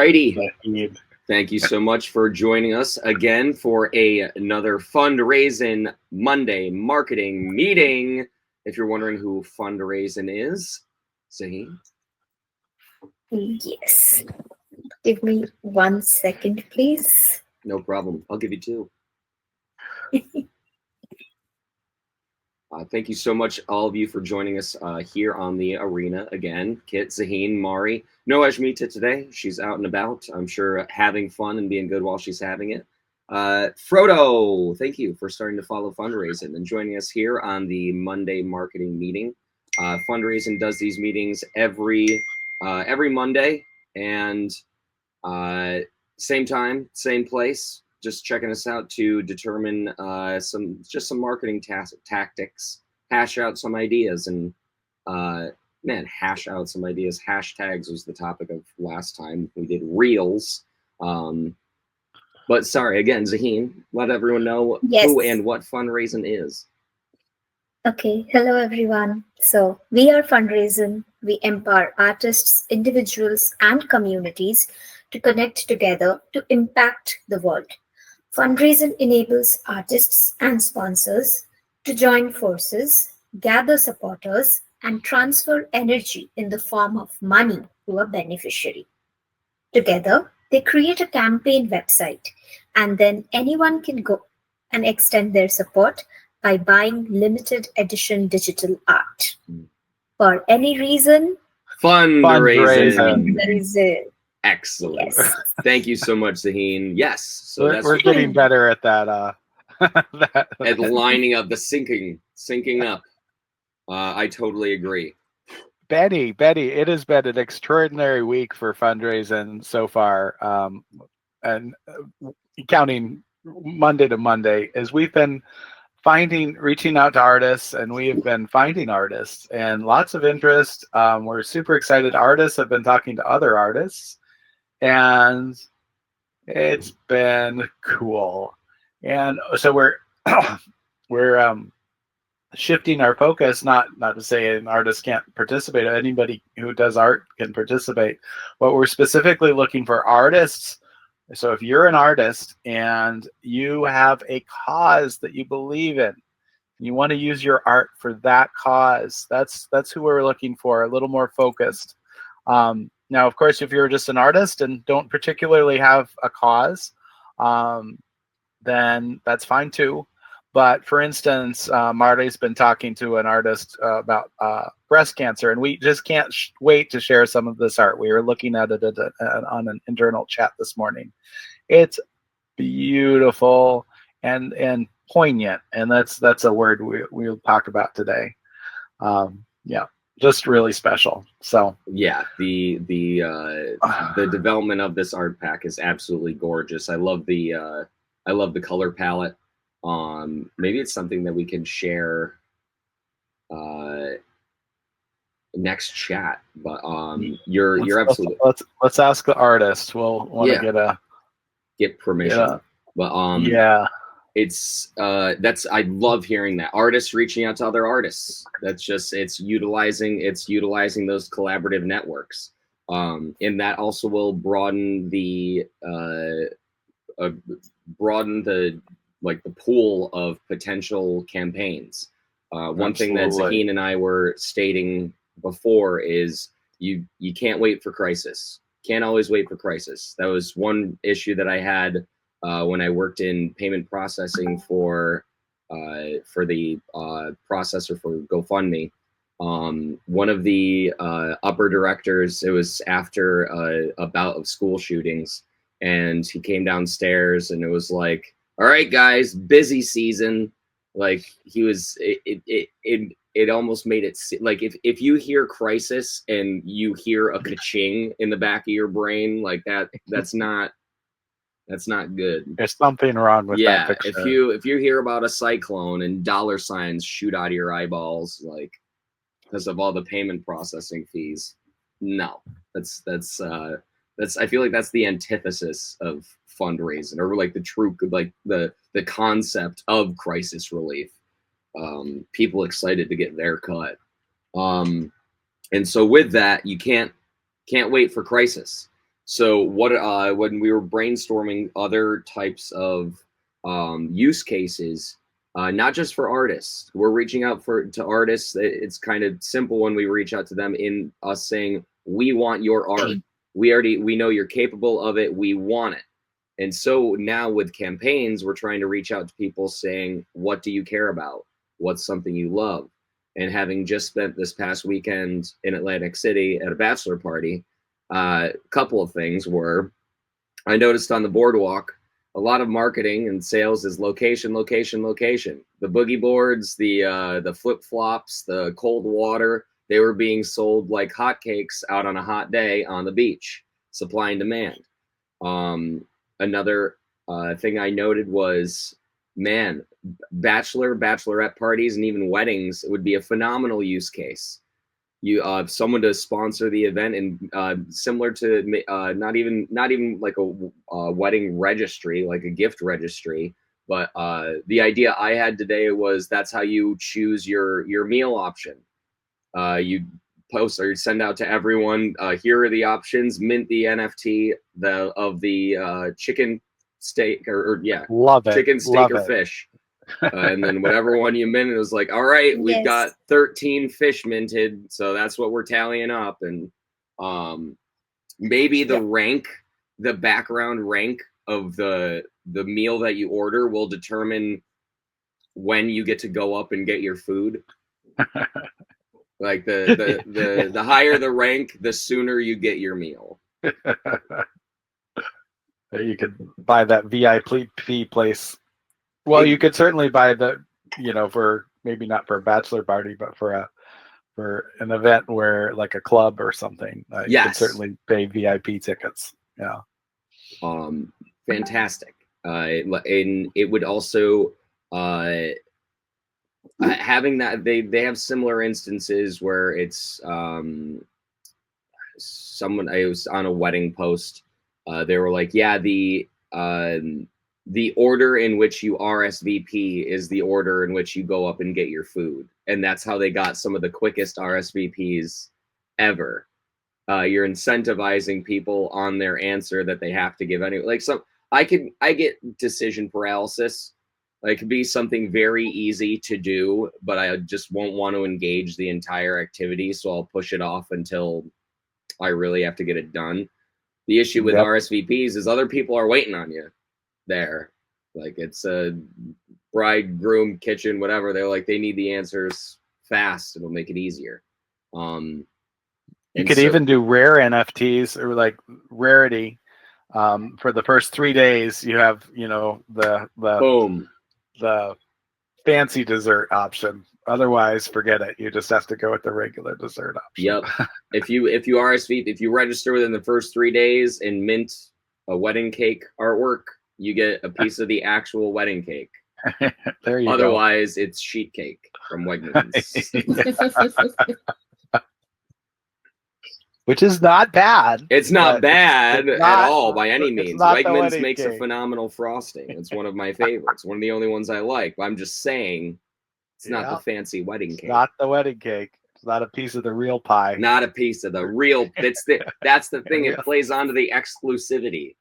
righty. Thank you so much for joining us again for another Fundraising Monday marketing meeting. If you're wondering who Fundraising is, Zaheen? Yes. Give me 1 second, please. No problem. I'll give you 2. Thank you so much, all of you, for joining us here on the arena again. Kit, Zaheen, Mari. No Ashmita today. She's out and about. I'm sure having fun and being good while she's having it. Frodo, thank you for starting to follow Fundraising and joining us here on the Monday marketing meeting. Fundraising does these meetings every Monday, and same time, same place. Just checking us out to determine some marketing tactics, hash out some ideas, and hash out some ideas. Hashtags was the topic of last time we did reels. But sorry, again, Zaheen, let everyone know who and what Fundraising is. Okay, hello everyone. So we are Fundraising. We empower artists, individuals, and communities to connect together to impact the world. Fundraising enables artists and sponsors to join forces, gather supporters, and transfer energy in the form of money to a beneficiary. Together, they create a campaign website, and then anyone can go and extend their support by buying limited edition digital art. For any reason, Fundraising. Excellent. Yes. Thank you so much, Zaheen. Yes. So we're getting better at that. At lining up the syncing up. I totally agree. Betty, it has been an extraordinary week for Fundraising so far. And counting Monday to Monday, as we've been reaching out to artists, and we have been finding artists and lots of interest. We're super excited. Artists have been talking to other artists, and it's been cool. And so we're shifting our focus, not to say an artist can't participate. Anybody who does art can participate, but we're specifically looking for artists. So if you're an artist and you have a cause that you believe in, you want to use your art for that cause, that's who we're looking for, a little more focused. Now, of course, if you're just an artist and don't particularly have a cause, then that's fine too. But for instance, Marty's been talking to an artist about breast cancer, and we just can't wait to share some of this art. We were looking at it on an internal chat this morning. It's beautiful and poignant, and that's a word we'll talk about today. Yeah, just really special. So yeah, the development of this art pack is absolutely gorgeous. I love the color palette. Maybe it's something that we can share next chat, but you're absolutely. Let's ask the artist. We'll want to get permission. Yeah. But it's I love hearing that, artists reaching out to other artists. That's just it's utilizing those collaborative networks, and that also will broaden the pool of potential campaigns. One thing that Zaheen and I were stating before is you can't wait for crisis. Can't always wait for crisis. That was one issue that I had when I worked in payment processing for the processor for GoFundMe. One of the upper directors, it was after a bout of school shootings, and he came downstairs and it was like, all right, guys, busy season. Like it almost made it like if you hear crisis and you hear a ka-ching in the back of your brain, like that's not good. There's something wrong with that picture. If you hear about a cyclone and dollar signs shoot out of your eyeballs, like because of all the payment processing fees, no, that's I feel like that's the antithesis of fundraising, or like the true, like the concept of crisis relief. People excited to get their cut. And so with that, you can't wait for crisis. So what when we were brainstorming other types of use cases, not just for artists, we're reaching out to artists. It's kind of simple when we reach out to them in us saying, we want your art. We know you're capable of it. We want it. And so now with campaigns, we're trying to reach out to people saying, what do you care about? What's something you love? And having just spent this past weekend in Atlantic City at a bachelor party, a couple of things were, I noticed on the boardwalk, a lot of marketing and sales is location, location, location. The boogie boards, the flip flops, the cold water, they were being sold like hotcakes out on a hot day on the beach. Supply and demand. Another thing I noted was, man, bachelorette parties, and even weddings would be a phenomenal use case. You someone to sponsor the event, and similar to not even like a wedding registry, like a gift registry, but the idea I had today was that's how you choose your meal option. You post or you send out to everyone, here are the options, mint the NFT of the chicken steak or Love it. chicken steak Love or it. fish. And then whatever one you mint, it was like, all right, we've got 13 fish minted, so that's what we're tallying up. And maybe the background rank of the meal that you order will determine when you get to go up and get your food. Like the higher the rank, the sooner you get your meal. You could buy that VIP place. Well, you could certainly buy the, for maybe not for a bachelor party, but for an event where like a club or something. You could certainly pay VIP tickets. Yeah. Fantastic. And it would also having that they have similar instances where it's someone, I was on a wedding post, they were like, yeah, the order in which you RSVP is the order in which you go up and get your food. And that's how they got some of the quickest RSVPs ever. You're incentivizing people on their answer that they have to give anyway. Like I get decision paralysis. It could be something very easy to do, but I just won't want to engage the entire activity. So I'll push it off until I really have to get it done. The issue with RSVPs is other people are waiting on you there. Like it's a bride, groom, kitchen, whatever. They're like, they need the answers fast. It'll make it easier. You could even do rare NFTs or like rarity. For the first 3 days, you have, the boom, the fancy dessert option. Otherwise, forget it. You just have to go with the regular dessert option. Yep. if you RSVP, if you register within the first 3 days and mint a wedding cake artwork, you get a piece of the actual wedding cake. There you Otherwise, it's sheet cake from Wegmans. Which is not bad. It's not bad at all by any means. Wegmans makes cake. a phenomenal frosting. It's one of my favorites. One of the only ones I like. But I'm just saying, it's not the fancy wedding cake. Not the wedding cake. It's not a piece of the real pie. Not a piece of the real. That's the thing. It plays onto the exclusivity.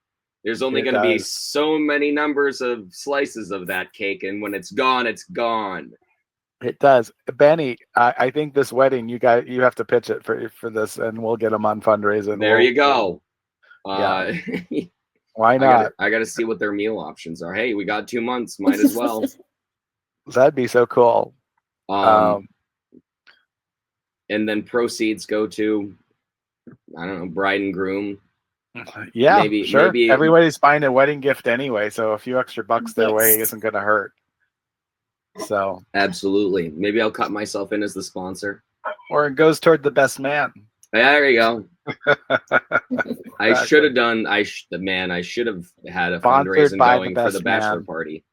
There's only going to be so many numbers of slices of that cake, and when it's gone, it's gone. It does. Benny, I think this wedding, you have to pitch it for this, and we'll get them on fundraising. There you go. Yeah. Why not? I got to see what their meal options are. Hey, we got 2 months. Might as well. That'd be so cool. And then proceeds go to, I don't know, bride and groom. Yeah, sure. Maybe everybody's buying a wedding gift anyway, so a few extra bucks their way isn't going to hurt. So absolutely, maybe I'll cut myself in as the sponsor, or it goes toward the best man. There you go. I should have done. I should have had a fundraising going for the bachelor party.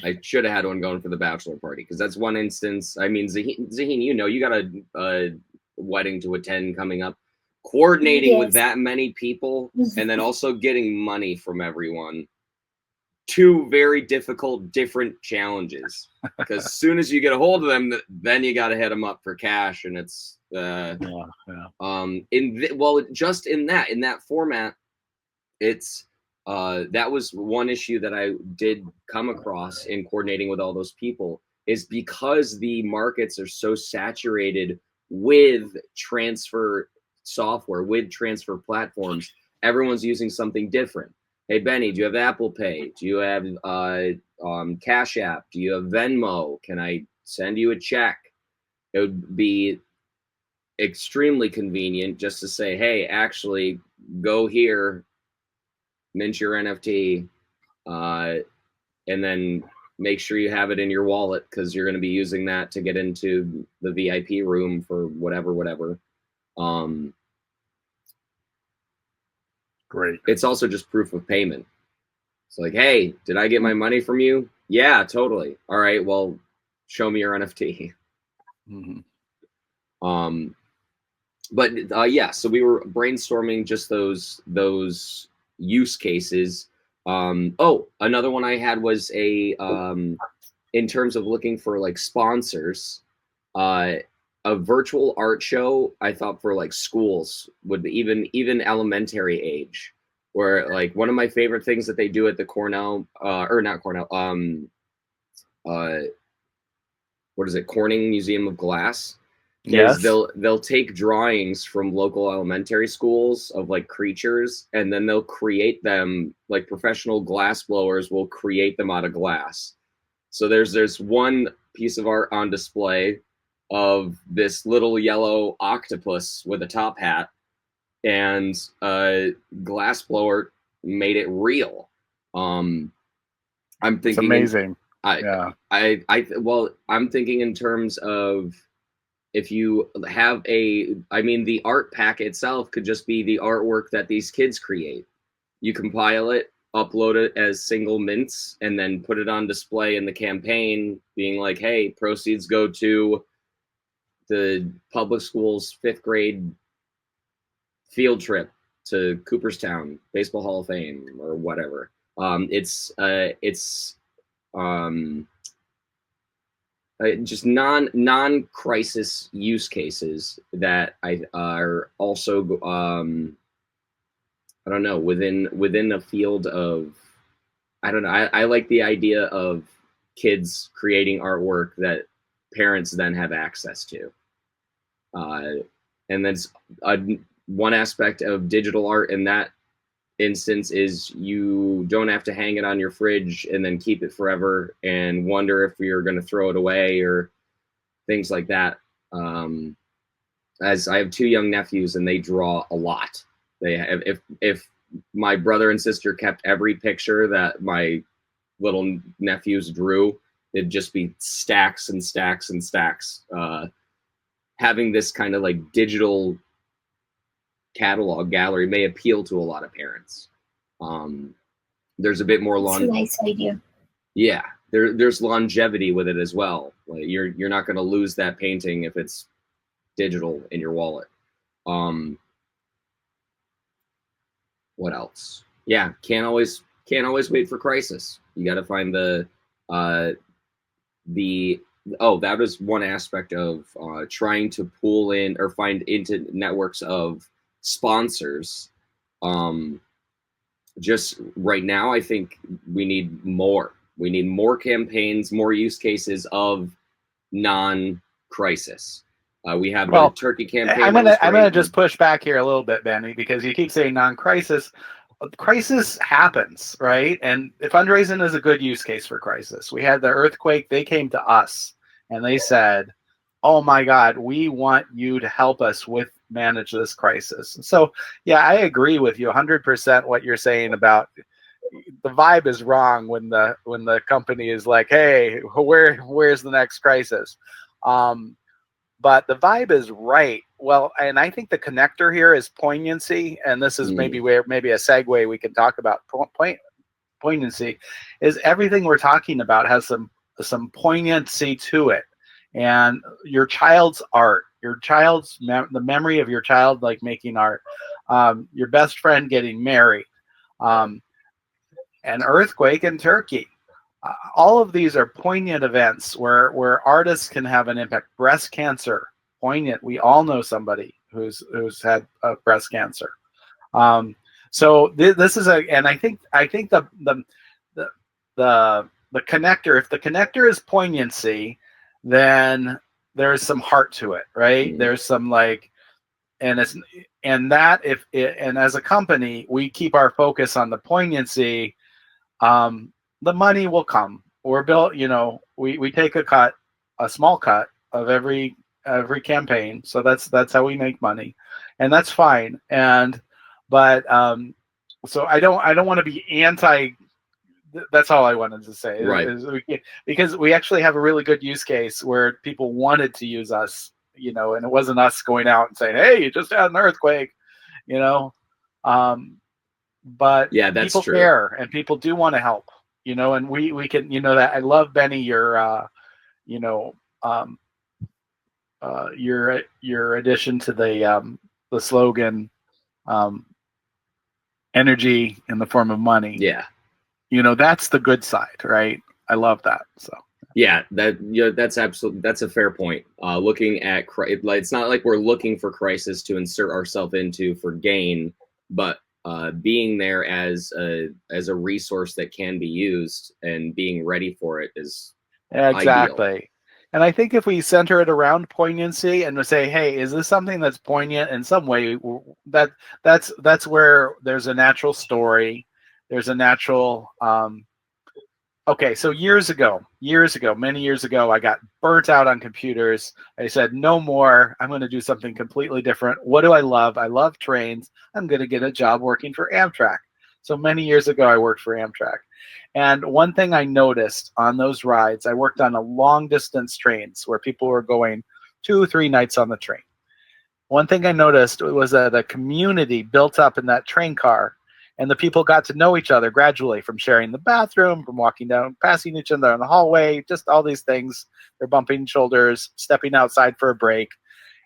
I should have had one going for the bachelor party because that's one instance. I mean, Zaheen, you got a wedding to attend coming up. Coordinating with that many people and then also getting money from everyone. two very difficult, different challenges. Because as soon as you get a hold of them, then you got to hit them up for cash, and it's just in that format, it's that was one issue that I did come across in coordinating with all those people, is because the markets are so saturated with transfer software, with transfer platforms, everyone's using something different. Hey, Benny, do you have Apple Pay? Do you have Cash App? Do you have Venmo? Can I send you a check? It would be extremely convenient just to say, hey, actually, go here, mint your NFT, and then make sure you have it in your wallet, because you're going to be using that to get into the VIP room for whatever. Great. It's also just proof of payment. It's like, hey, did I get my money from you? Yeah, totally. All right, well, show me your NFT. Mm-hmm. But yeah, so we were brainstorming just those use cases. Another one I had was in terms of looking for like sponsors, a virtual art show. I thought for like schools would be even elementary age, where like one of my favorite things that they do at the Cornell or not Cornell, what is it, Corning Museum of Glass, is they'll take drawings from local elementary schools of like creatures, and then they'll create them, like professional glass blowers will create them out of glass. So there's one piece of art on display of this little yellow octopus with a top hat, and a glass blower made it real. I'm thinking it's amazing. I'm thinking in terms of, if you have the art pack itself could just be the artwork that these kids create. You compile it, upload it as single mints, and then put it on display in the campaign, being like, hey, proceeds go to the public schools 5th grade field trip to Cooperstown Baseball Hall of Fame or whatever. It's just non-crisis use cases that are also I don't know, within a field of, I don't know. I like the idea of kids creating artwork that parents then have access to. And that's one aspect of digital art in that instance, is you don't have to hang it on your fridge and then keep it forever and wonder if you're going to throw it away or things like that. As I have 2 young nephews and they draw a lot. They have, if my brother and sister kept every picture that my little nephews drew, it'd just be stacks and stacks and stacks. Having this kind of like digital catalog gallery may appeal to a lot of parents. There's a bit more It's a nice idea. Yeah, there's longevity with it as well. Like you're not going to lose that painting if it's digital in your wallet. What else? Yeah, can't always wait for crisis. You got to find that was one aspect of trying to pull in or find into networks of sponsors. Just right now, I think we need more campaigns, more use cases of non-crisis. We have the turkey campaign. I'm gonna just push back here a little bit, Benny, because you keep saying non-crisis. Crisis happens, right? And fundraising is a good use case for crisis. We had the earthquake. They came to us and they said, oh my God, we want you to help us manage this crisis. So yeah, I agree with you 100% what you're saying about the vibe is wrong when the company is like, hey, where's the next crisis? But the vibe is right. Well, and I think the connector here is poignancy, and this is maybe a segue we can talk about. Poignancy is everything we're talking about has some poignancy to it, and your child's art, the memory of your child like making art, your best friend getting married, an earthquake in Turkey. All of these are poignant events where artists can have an impact. Breast cancer, poignant. We all know somebody who's had breast cancer. So this is and I think the connector. If the connector is poignancy, then there's some heart to it, right? Mm. There's some like, and it's and that if it, and as a company we keep our focus on the poignancy, the money will come. We're built, we take a small cut of every campaign, so that's how we make money, and that's fine. But so I don't want to be anti. That's all I wanted to say. Right. Because we actually have a really good use case where people wanted to use us, and it wasn't us going out and saying, "Hey, you just had an earthquake," But yeah, that's people true. care, and people do want to help, and we can, that I love, Benny, your addition to the slogan, energy in the form of money. Yeah. That's the good side, right? I love that. So yeah, that's absolutely, that's a fair point. Looking at it's not like we're looking for crisis to insert ourselves into for gain, but being there as a resource that can be used and being ready for it is exactly ideal. And I think if we center it around poignancy and we say, hey, is this something that's poignant in some way, that's where there's a natural story, there's a natural okay, so many years ago, I got burnt out on computers. I said, no more. I'm going to do something completely different. What do I love? I love trains. I'm going to get a job working for Amtrak. So many years ago, I worked for Amtrak. And one thing I noticed on those rides, I worked on a long distance trains where people were going 2-3 nights on the train. One thing I noticed was that a community built up in that train car, and the people got to know each other gradually, from sharing the bathroom, from walking down, passing each other in the hallway, just all these things. They're bumping shoulders, stepping outside for a break,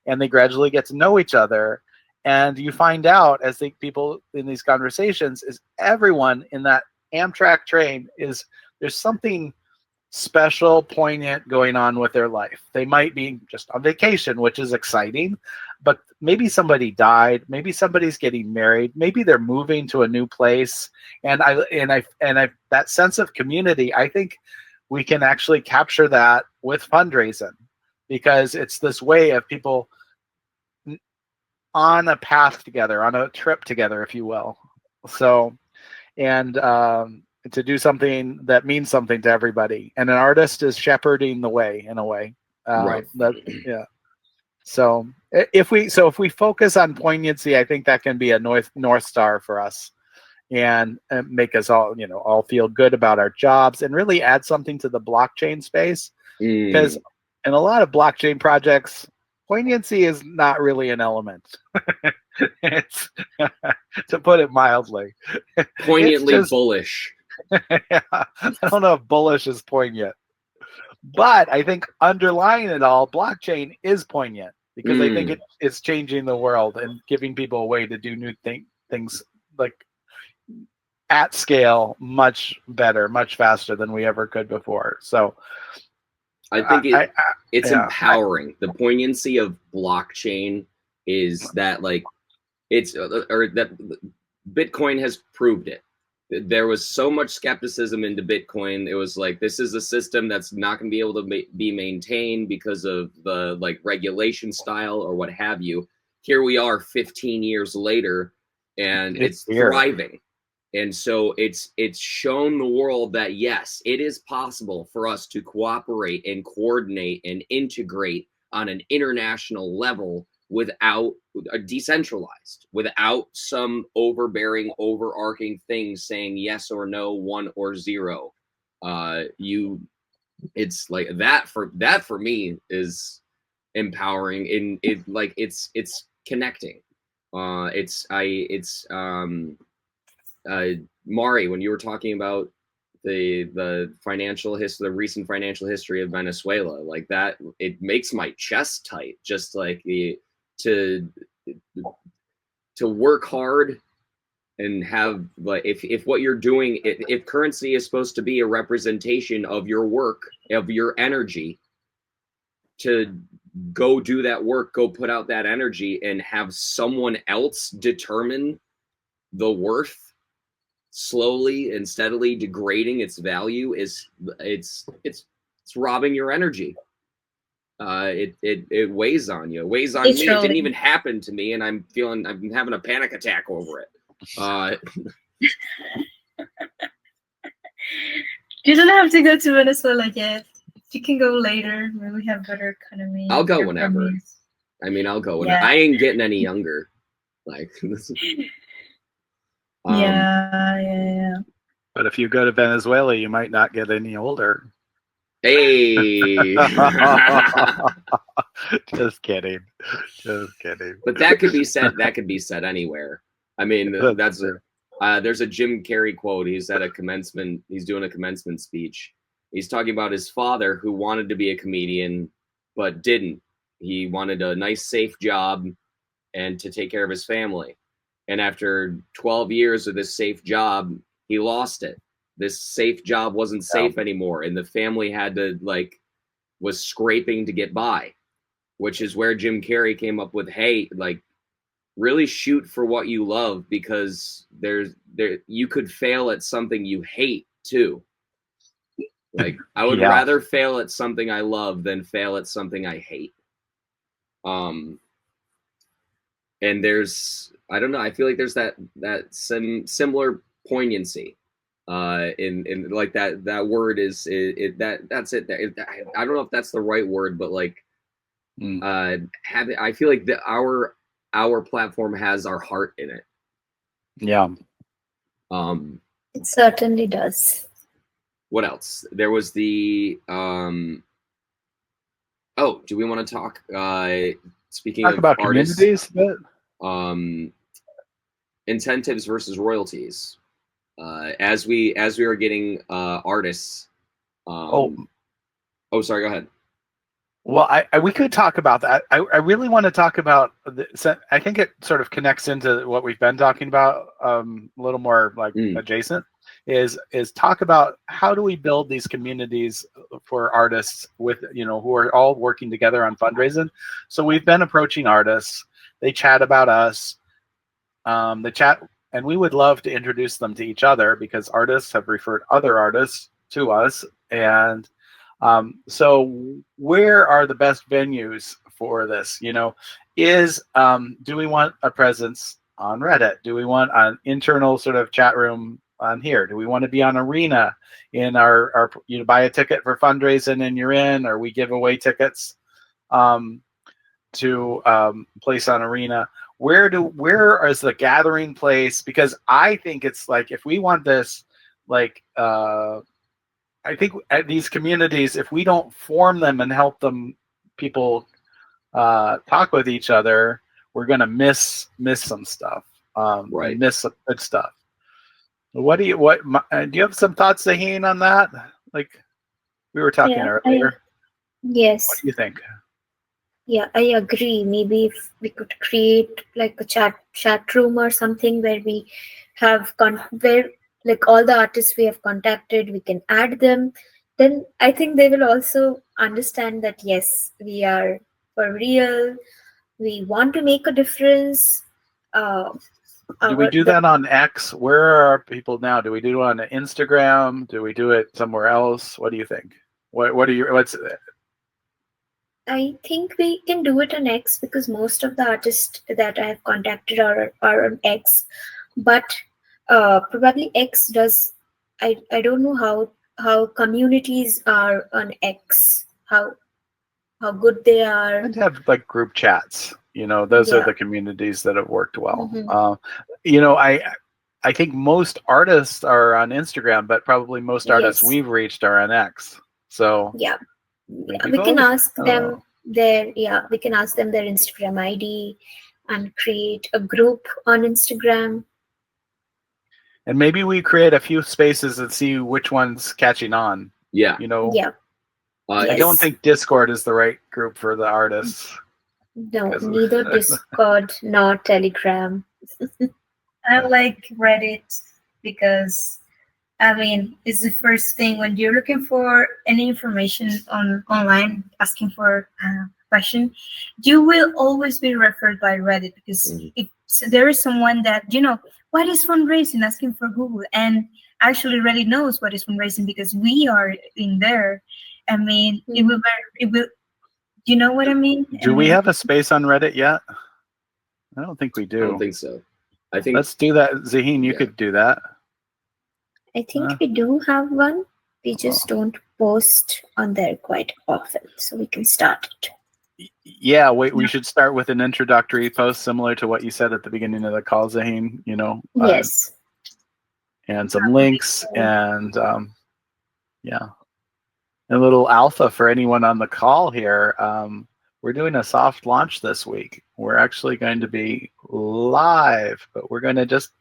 and they gradually get to know each other. And you find out, as the people in these conversations, is everyone in that Amtrak train there's something special, poignant going on with their life. They might be just on vacation, which is exciting, but maybe somebody died, maybe somebody's getting married, maybe they're moving to a new place. And I that sense of community, I think we can actually capture that with fundraising, because it's this way of people on a path together, on a trip together, if you will. So, and to do something that means something to everybody, and an artist is shepherding the way in a way. Right. Yeah. So if we focus on poignancy, I think that can be a north star for us, and make us all feel good about our jobs, and really add something to the blockchain space. Because in a lot of blockchain projects, poignancy is not really an element. It's, to put it mildly, poignantly bullish. Yeah, I don't know if bullish is poignant, but I think underlying it all, blockchain is poignant, because I think it's changing the world and giving people a way to do new things like at scale, much better, much faster than we ever could before. So I think it's empowering. The poignancy of blockchain is that, like, it's or that Bitcoin has proved it. There was so much skepticism into Bitcoin. It was like, this is a system that's not going to be able to be maintained because of the regulation style or what have you. Here we are 15 years later, and it's thriving. And so it's shown the world that, yes, it is possible for us to cooperate and coordinate and integrate on an international level without decentralized, without some overbearing, overarching things saying yes or no, 1 or 0. It's like that for me is empowering. In it, like it's connecting. Mari, when you were talking about the financial history, the recent financial history of Venezuela, like that, it makes my chest tight. Just like to work hard and have, like, if what you're doing, if currency is supposed to be a representation of your work, of your energy, to go do that work, go put out that energy, and have someone else determine the worth, slowly and steadily degrading its value, is it's robbing your energy. It weighs on you. It weighs on me. It didn't even happen to me, and I'm having a panic attack over it. You don't have to go to Venezuela yet. You can go later when we have better economy. I'll go whenever. I mean, I'll go whenever. I ain't getting any younger. Like, yeah. But if you go to Venezuela, you might not get any older. Hey. Just kidding. But that could be said. That could be said anywhere. I mean, that's there's a Jim Carrey quote. He's at a commencement. He's doing a commencement speech. He's talking about his father, who wanted to be a comedian but didn't. He wanted a nice, safe job and to take care of his family. And after 12 years of this safe job, he lost it. This safe job wasn't safe anymore, and the family had to, like, was scraping to get by, which is where Jim Carrey came up with, hey, like, really shoot for what you love, because you could fail at something you hate too. Like, I would rather fail at something I love than fail at something I hate. And there's, I don't know, I feel like there's that similar poignancy in like that word is that's it. I don't know if that's the right word, but like I feel like our platform has our heart in it. Yeah. It certainly does. What else? There was the do we want to talk speaking of about artists, communities a bit? Incentives versus royalties. As we are getting artists. Sorry, go ahead. Well, we could talk about that. I really want to talk about I think it sort of connects into what we've been talking about a little more like adjacent, is talk about how do we build these communities for artists with, who are all working together on fundraising. So we've been approaching artists. They chat about us. They chat, and we would love to introduce them to each other because artists have referred other artists to us. And so where are the best venues for this? Do we want a presence on Reddit? Do we want an internal sort of chat room on here? Do we want to be on Arena in our buy a ticket for fundraising and you're in, or we give away tickets to place on Arena? Where is the gathering place? Because I think it's like, if we want this, like, I think at these communities, if we don't form them and help people talk with each other, we're going to miss some stuff. Right. Miss some good stuff. Do you have some thoughts, Zaheen, on that? Like we were talking earlier. Yes. What do you think? Yeah, I agree. Maybe if we could create like a chat room or something where we have where like all the artists we have contacted, we can add them. Then I think they will also understand that yes, we are for real. We want to make a difference. Do we do that on X? Where are our people now? Do we do it on Instagram? Do we do it somewhere else? What do you think? What's I think we can do it on X because most of the artists that I have contacted are on X, but probably X does. I don't know how communities are on X. How good they are. And have like group chats. Those are the communities that have worked well. Mm-hmm. I think most artists are on Instagram, but probably most artists we've reached are on X. So we can ask them their Instagram ID and create a group on Instagram. And maybe we create a few spaces and see which one's catching on. Yeah. I don't think Discord is the right group for the artists. No, neither Discord nor Telegram. I like Reddit because I mean it's the first thing when you're looking for any information on online, asking for a question, you will always be referred by Reddit because Mhm. if there is someone that what is fundraising, asking for Google, and actually Reddit knows what is fundraising because we are in there. I mean, it will. You know what I mean? I Do we mean, have a space on Reddit yet? I don't think we I don't do. think so. I think Let's do that. Zaheen, you Yeah. could do that. I think Huh? we do have one. We just Oh. don't post on there quite often, so we can start it. Yeah, we should start with an introductory post similar to what you said at the beginning of the call, Zaheen, Yes. and some links and yeah, a little alpha for anyone on the call here. We're doing a soft launch this week. We're actually going to be live, but we're going to just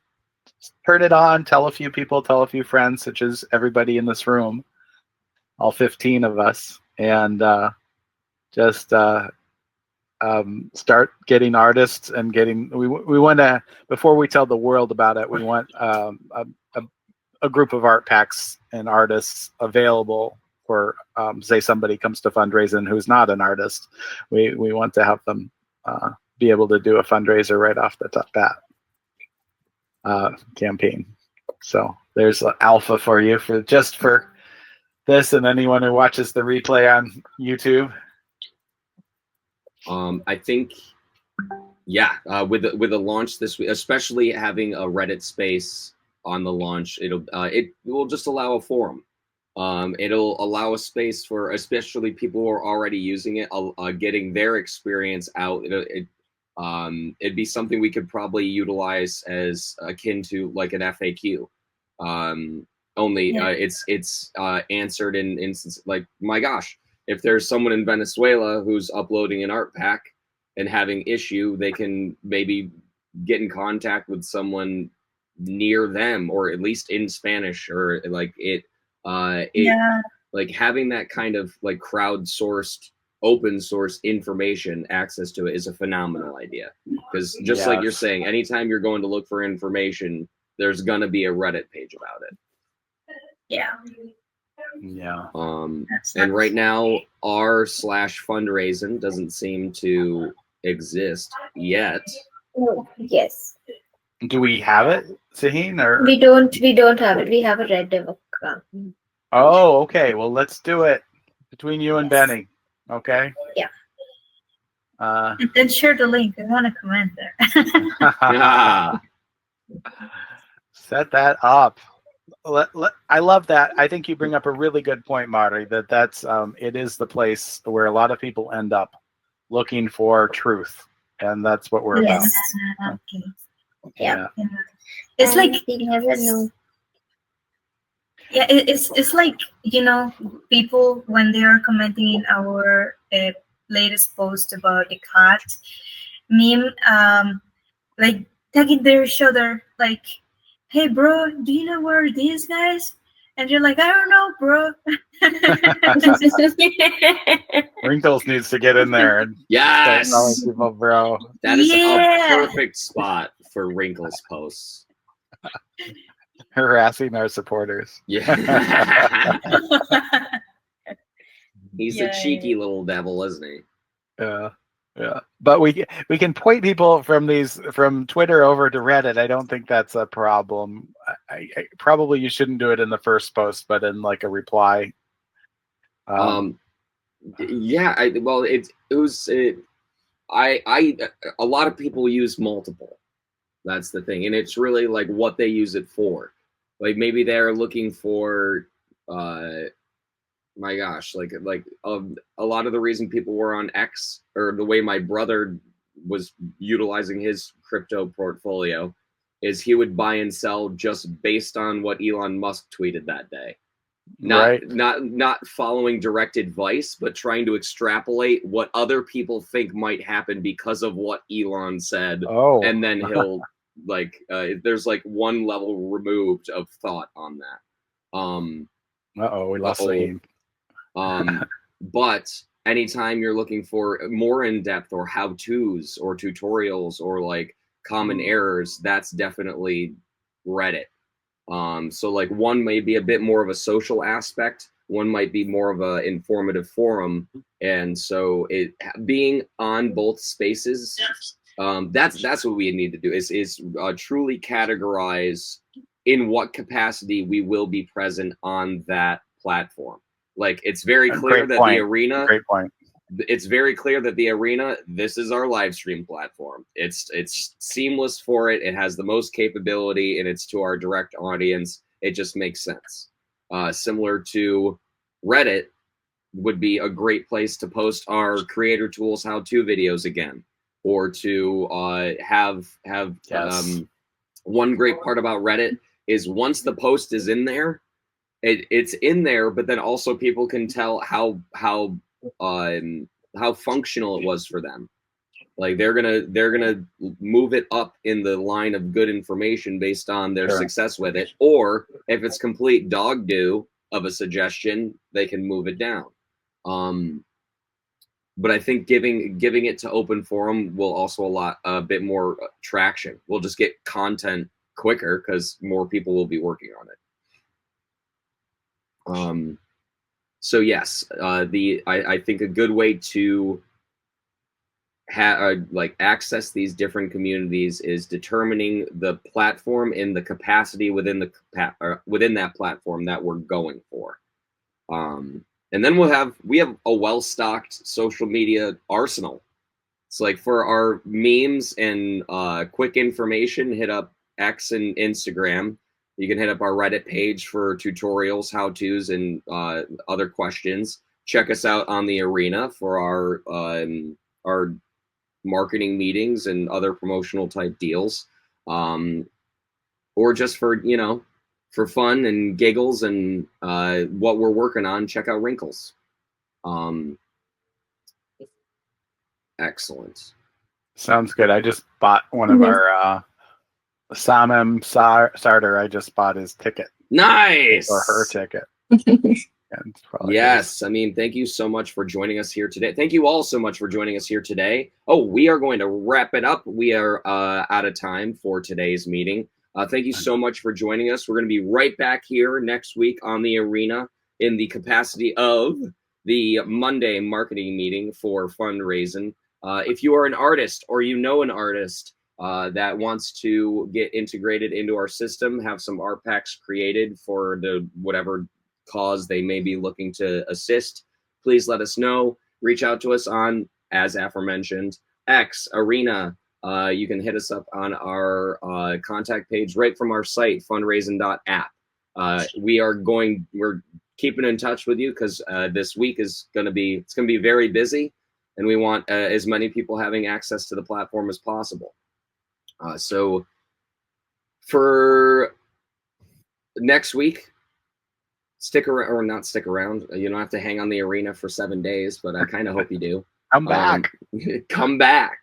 turn it on, tell a few people, tell a few friends, such as everybody in this room, all 15 of us, and just start getting artists and getting. We want to, before we tell the world about it, we want a group of art packs and artists available for say somebody comes to fundraising who's not an artist. We want to have them be able to do a fundraiser right off the top bat campaign. So there's alpha for you for this, and anyone who watches the replay on YouTube. I think, yeah, with the launch this week, especially having a Reddit space on the launch, it will just allow a forum. It'll allow a space for especially people who are already using it, getting their experience out. It'd be something we could probably utilize as akin to like an FAQ. Only it's answered in instances like, my gosh, if there's someone in Venezuela who's uploading an art pack and having issue, they can maybe get in contact with someone near them, or at least in Spanish, or like like having that kind of like crowdsourced open source information access to it is a phenomenal idea, because just like you're saying, anytime you're going to look for information, there's gonna be a Reddit page about it. Yeah. And right now r/fundraising doesn't seem to exist yet. Oh, yes. Do we have it, Zaheen, or We don't have it. We have a Red Dev account. Oh, okay. Well, let's do it between you and Yes. Benny. Okay. Yeah. And then share the link. I want to comment there. Set that up. I love that. I think you bring up a really good point, Marty. That's it is the place where a lot of people end up looking for truth, and that's what we're Yes. about. Okay. Yeah. It's like we never know. Yeah, it's like people when they are commenting in our latest post about a cat meme, like tagging their shoulder, like, "Hey, bro, do you know where these guys?" And you're like, "I don't know, bro." Wrinkles needs to get in there and Yes, start telling people, bro. that is Yeah. a perfect spot for Wrinkles posts. Harassing our supporters. Yeah. He's a cheeky little devil, isn't he? Yeah. But we can point people from Twitter over to Reddit. I don't think that's a problem. I probably you shouldn't do it in the first post, but in like a reply. Yeah. A lot of people use multiple. That's the thing, and it's really like what they use it for. Like maybe they're looking for, my gosh, like a lot of the reason people were on X, or the way my brother was utilizing his crypto portfolio, is he would buy and sell just based on what Elon Musk tweeted that day. Not following direct advice, but trying to extrapolate what other people think might happen because of what Elon said. Oh. And then he'll like there's like one level removed of thought on that. We lost Zaheen. But anytime you're looking for more in-depth or how-tos or tutorials or like common errors, that's definitely Reddit. So like one may be a bit more of a social aspect, one might be more of a informative forum, and so it being on both spaces, that's what we need to do is truly categorize in what capacity we will be present on that platform. Like it's very clear that the arena. Great point. It's very clear that the arena, this is our live stream platform. It's seamless for it. It has the most capability, and it's to our direct audience. It just makes sense. Similar to Reddit would be a great place to post our creator tools how-to videos again, or to have Yes. one great part about Reddit is once the post is in there, it's in there, but then also people can tell how functional it was for them. Like they're gonna move it up in the line of good information based on their success with it, or if it's complete dog do of a suggestion, they can move it down. But I think giving it to open forum will also a bit more traction. We'll just get content quicker because more people will be working on it. So yes, I think a good way to access these different communities is determining the platform and the capacity within that platform that we're going for. And then we have a well-stocked social media arsenal. It's like for our memes and quick information, hit up X and Instagram. You can hit up our Reddit page for tutorials, how-tos, and other questions. Check us out on the arena for our marketing meetings and other promotional type deals, or just for for fun and giggles and what we're working on. Check out Wrinkles. Excellent. Sounds good. I just bought one of our Samim Sarder. I just bought his ticket. Nice. Or her ticket. Yes. I mean, thank you so much for joining us here today. Thank you all so much for joining us here today. Oh, we are going to wrap it up. We are out of time for today's meeting. Thank you so much for joining us. We're going to be right back here next week on the arena in the capacity of the Monday marketing meeting for fundraising. If you are an artist or you know an artist that wants to get integrated into our system, have some art packs created for the whatever cause they may be looking to assist, please let us know. Reach out to us on, as aforementioned, X, Arena. You can hit us up on our contact page right from our site, fundraising.app. We're keeping in touch with you because this week is going to be very busy, and we want as many people having access to the platform as possible. So for next week, stick around, or not stick around. You don't have to hang on the arena for 7 days, but I kind of hope you do. Come back. Come back.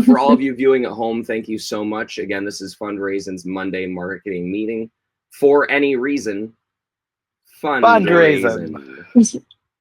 For all of you viewing at home, thank you so much. Again, this is Fundraising's Monday marketing meeting. For any reason, fundraising.